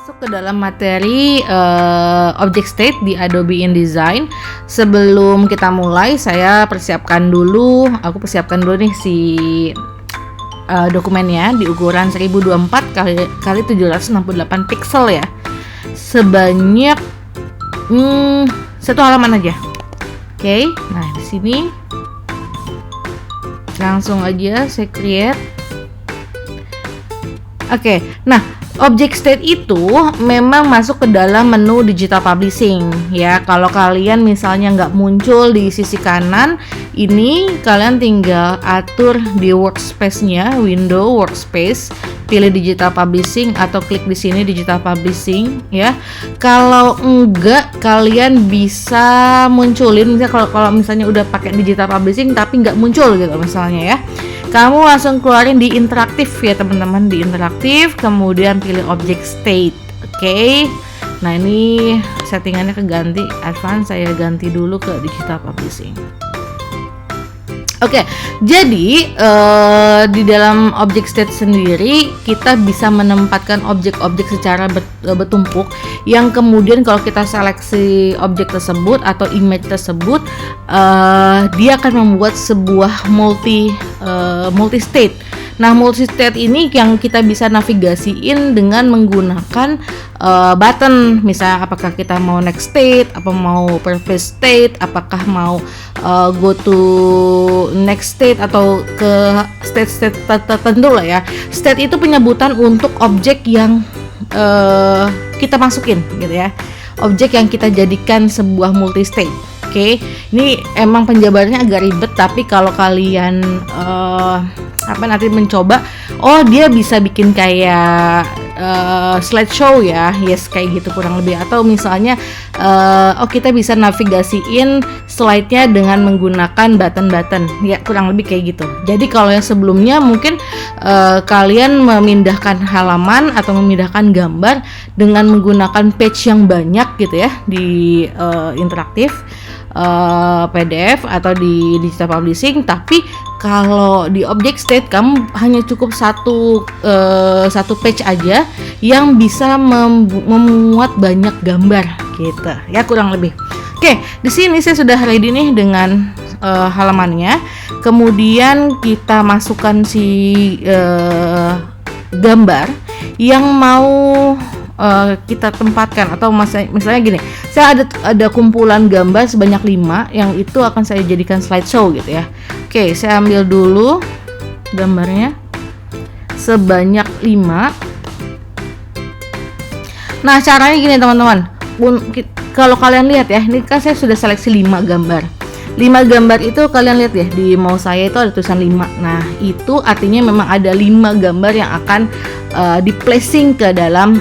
Masuk ke dalam materi object state di Adobe InDesign. Sebelum kita mulai, aku persiapkan dulu nih si dokumennya di ukuran 1024 kali 768 pixel ya. Sebanyak satu halaman aja. Oke, nah di sini langsung aja saya create. Oke, nah object state itu memang masuk ke dalam menu digital publishing ya. Kalau kalian misalnya nggak muncul di sisi kanan, ini kalian tinggal atur di workspace-nya, window workspace, pilih digital publishing atau klik di sini digital publishing ya. Kalau enggak, kalian bisa munculin misalnya kalau misalnya udah pakai digital publishing tapi nggak muncul gitu misalnya ya. Kamu langsung keluarin di interaktif ya teman-teman, di interaktif, kemudian pilih object state. Oke. Nah ini settingannya keganti advance, saya ganti dulu ke digital publishing. Oke, jadi di dalam object state sendiri kita bisa menempatkan objek-objek secara bertumpuk yang kemudian kalau kita seleksi objek tersebut atau image tersebut, dia akan membuat sebuah multi state. Nah, multi state ini yang kita bisa navigasiin dengan menggunakan button, misalnya apakah kita mau next state, apa mau previous state, apakah mau go to next state atau ke state tertentu lah ya. State itu penyebutan untuk objek yang kita masukin gitu ya. Objek yang kita jadikan sebuah multi state. Oke, ini emang penjabarannya agak ribet, tapi kalau kalian nanti mencoba, dia bisa bikin kayak slideshow ya, yes kayak gitu kurang lebih. Atau misalnya kita bisa navigasiin slide-nya dengan menggunakan button-button ya, kurang lebih kayak gitu. Jadi kalau yang sebelumnya mungkin kalian memindahkan halaman atau memindahkan gambar dengan menggunakan page yang banyak gitu ya di interaktif, PDF atau di digital publishing. Tapi kalau di object state kamu hanya cukup satu page aja yang bisa memuat banyak gambar gitu ya, kurang lebih. Oke, di sini saya sudah ready nih dengan halamannya. Kemudian kita masukkan si gambar yang mau kita tempatkan, atau misalnya gini, saya ada kumpulan gambar sebanyak 5 yang itu akan saya jadikan slideshow gitu ya. Oke, saya ambil dulu gambarnya sebanyak 5. Nah, caranya gini teman-teman. Kalau kalian lihat ya, ini kan saya sudah seleksi 5 gambar. 5 gambar itu kalian lihat ya, di mouse saya itu ada tulisan 5. Nah, itu artinya memang ada 5 gambar yang akan di placing ke dalam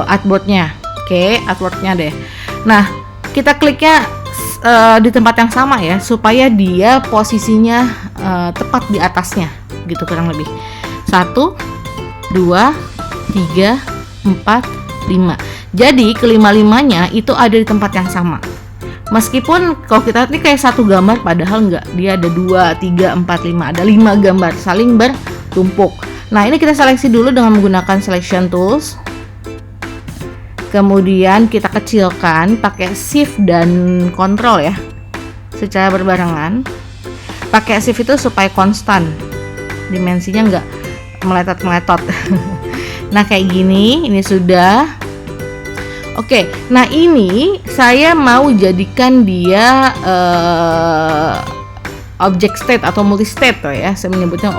artboardnya. Oke, artboardnya deh. Nah, kita kliknya di tempat yang sama ya, supaya dia posisinya tepat di atasnya gitu kurang lebih. 1, 2, 3, 4, 5. Jadi kelima-limanya itu ada di tempat yang sama. Meskipun kalau kita lihat ini kayak satu gambar, padahal enggak, dia ada 2, 3, 4, 5, ada 5 gambar saling bertumpuk. Nah, ini kita seleksi dulu dengan menggunakan selection tools. Kemudian kita kecilkan pakai shift dan control ya, secara berbarengan. Pakai shift itu supaya konstan, dimensinya enggak meletot-meletot. Nah, kayak gini, ini sudah. Oke, nah ini saya mau jadikan dia object state atau multi state ya, saya menyebutnya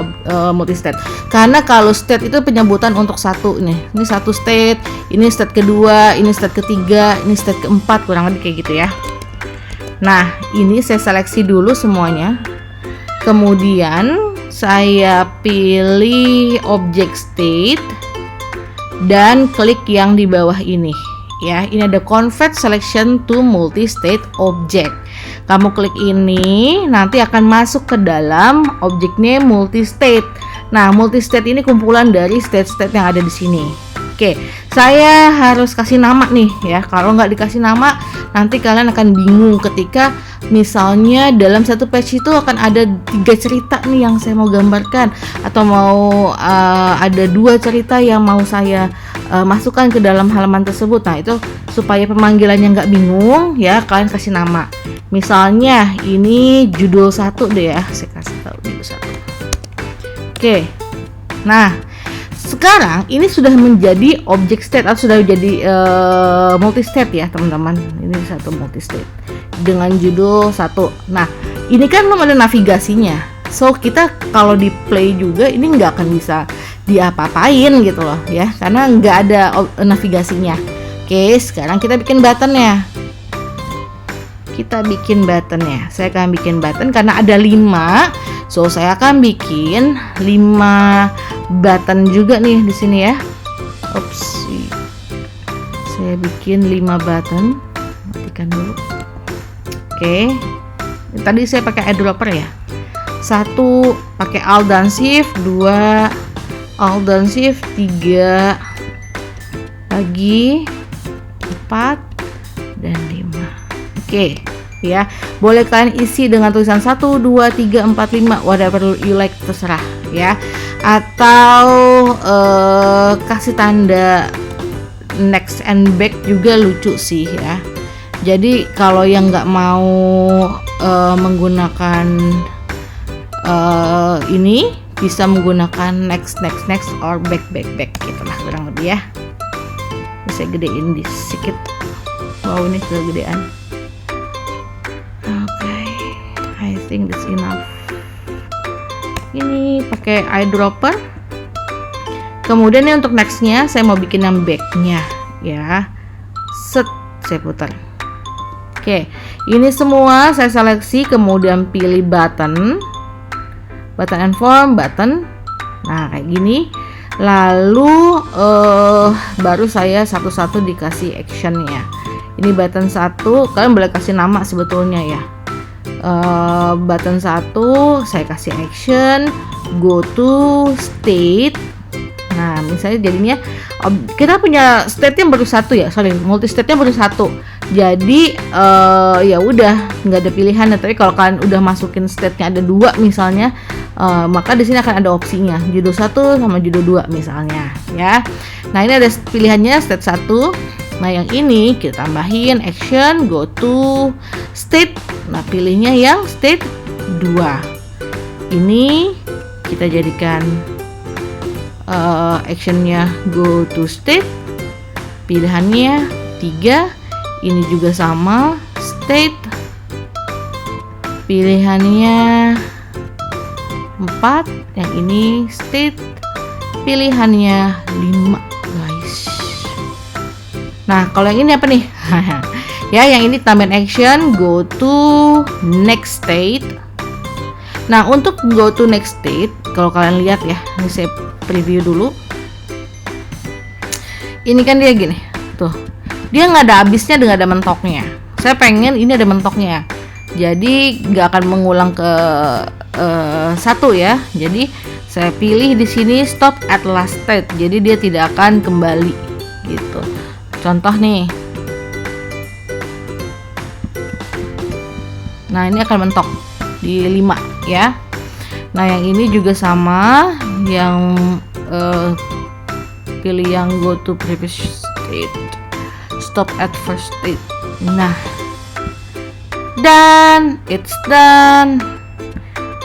multi state karena kalau state itu penyebutan untuk satu nih. Ini satu state, ini state kedua, ini state ketiga, ini state keempat, kurang lebih kayak gitu ya. Nah, ini saya seleksi dulu semuanya. Kemudian saya pilih object state dan klik yang di bawah ini. Ya, ini ada convert selection to multi state object. Kamu klik ini, nanti akan masuk ke dalam objeknya multi state. Nah, multi state ini kumpulan dari state-state yang ada di sini. Oke, saya harus kasih nama nih ya. Kalau nggak dikasih nama, nanti kalian akan bingung ketika misalnya dalam satu page itu akan ada 3 cerita nih yang saya mau gambarkan, atau mau ada 2 cerita yang mau saya masukkan ke dalam halaman tersebut. Nah, itu supaya pemanggilannya nggak bingung ya, kalian kasih nama. Misalnya ini judul 1 deh ya, saya kasih tahu judul 1. Oke. Nah, sekarang ini sudah menjadi object state atau sudah jadi multi state ya teman-teman. Ini satu multi state dengan judul 1. Nah, ini kan belum ada navigasinya. So kita kalau di play juga ini nggak akan bisa diapa-apain gitu loh ya, karena nggak ada navigasinya. Oke, sekarang kita bikin buttonnya. Saya akan bikin button karena ada 5. So saya akan bikin 5 button juga nih di sini ya. Oops. Saya bikin 5 button. Matikan dulu. Oke. Tadi saya pakai eyedropper ya. 1 pakai Alt dan Shift, 2 Alt dan Shift, 3 lagi, 4 dan 5. Oke, ya. Boleh kalian isi dengan tulisan 1, 2, 3, 4, 5, whatever you like, terserah ya. Atau kasih tanda next and back juga lucu sih ya. Jadi kalau yang nggak mau menggunakan ini bisa menggunakan next or back gitu lah kurang lebih ya. Bisa gedein di sedikit. Wow, ini kegedean. Oke, I think that's enough. Ini pakai eyedropper. Kemudian ini untuk nextnya saya mau bikin yang backnya ya. Set, saya putar. Oke, ini semua saya seleksi, kemudian pilih button and form, button. Nah, kayak gini. Lalu baru saya satu-satu dikasih actionnya. Ini button 1, kalian boleh kasih nama sebetulnya ya. Button 1 saya kasih action, go to state. Nah, misalnya jadinya kita punya state-nya baru 1 ya, multi state-nya baru 1. Jadi ya udah nggak ada pilihan. Tapi kalau kalian udah masukin state-nya ada 2 misalnya, maka di sini akan ada opsinya judul 1 sama judul 2 misalnya ya. Nah, ini ada pilihannya state 1. Nah, yang ini kita tambahin action, go to state. Nah, pilihnya yang state 2. Ini kita jadikan actionnya go to state, pilihannya 3. Ini juga sama, state, pilihannya 4. Yang ini state, pilihannya 5 guys. Nah, kalau yang ini apa nih? Ya, yang ini tambahin action, go to next state. Nah, untuk go to next state, kalau kalian lihat ya, ini saya preview dulu. Ini kan dia gini, tuh. Dia nggak ada habisnya, nggak ada mentoknya. Saya pengen ini ada mentoknya. Jadi nggak akan mengulang ke 1 ya. Jadi saya pilih di sini stop at last state. Jadi dia tidak akan kembali gitu. Contoh nih. Nah, ini akan mentok di 5 ya. Nah, yang ini juga sama, yang pilih yang go to previous state, stop at first state. Nah, dan it's done.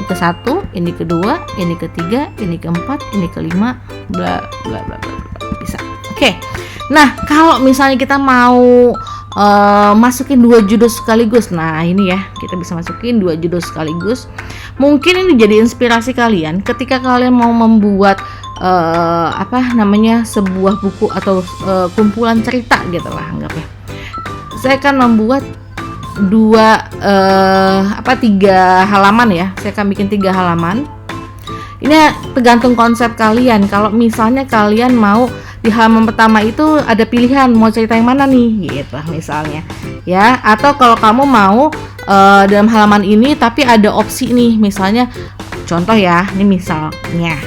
Ini ke 1, ini kedua, ini ketiga, ini keempat, ini kelima, bla bla bla bla, bisa. Oke. Nah, kalau misalnya kita mau masukin 2 judul sekaligus, nah ini ya, kita bisa masukin 2 judul sekaligus. Mungkin ini jadi inspirasi kalian ketika kalian mau membuat sebuah buku atau kumpulan cerita gitu lah anggapnya. Saya akan membuat 3 halaman ya. Saya akan bikin 3 halaman. Ini tergantung konsep kalian. Kalau misalnya kalian mau di halaman pertama itu ada pilihan mau cerita yang mana nih gitu misalnya ya, atau kalau kamu mau dalam halaman ini tapi ada opsi nih, misalnya contoh ya, ini misalnya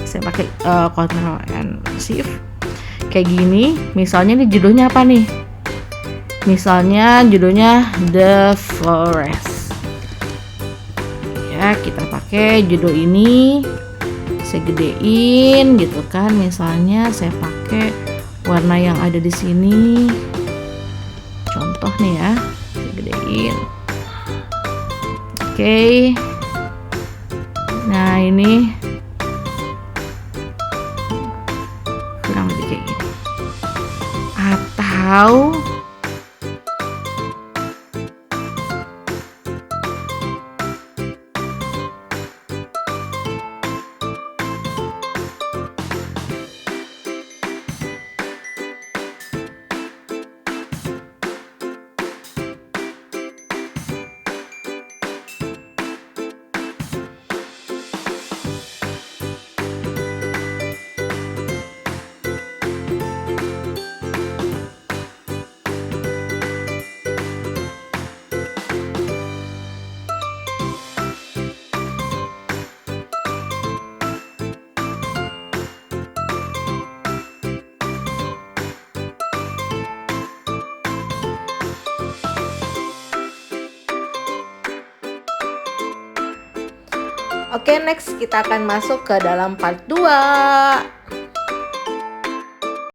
saya pakai Ctrl and Shift kayak gini. Misalnya ini judulnya apa nih, misalnya judulnya The Forest ya, kita pakai judul ini, saya gedein gitu kan. Misalnya saya pakai warna yang ada di sini. Contoh nih ya, saya gedein. Oke. Nah, ini kurang lebih kayak gini. Atau Oke, next kita akan masuk ke dalam part 2.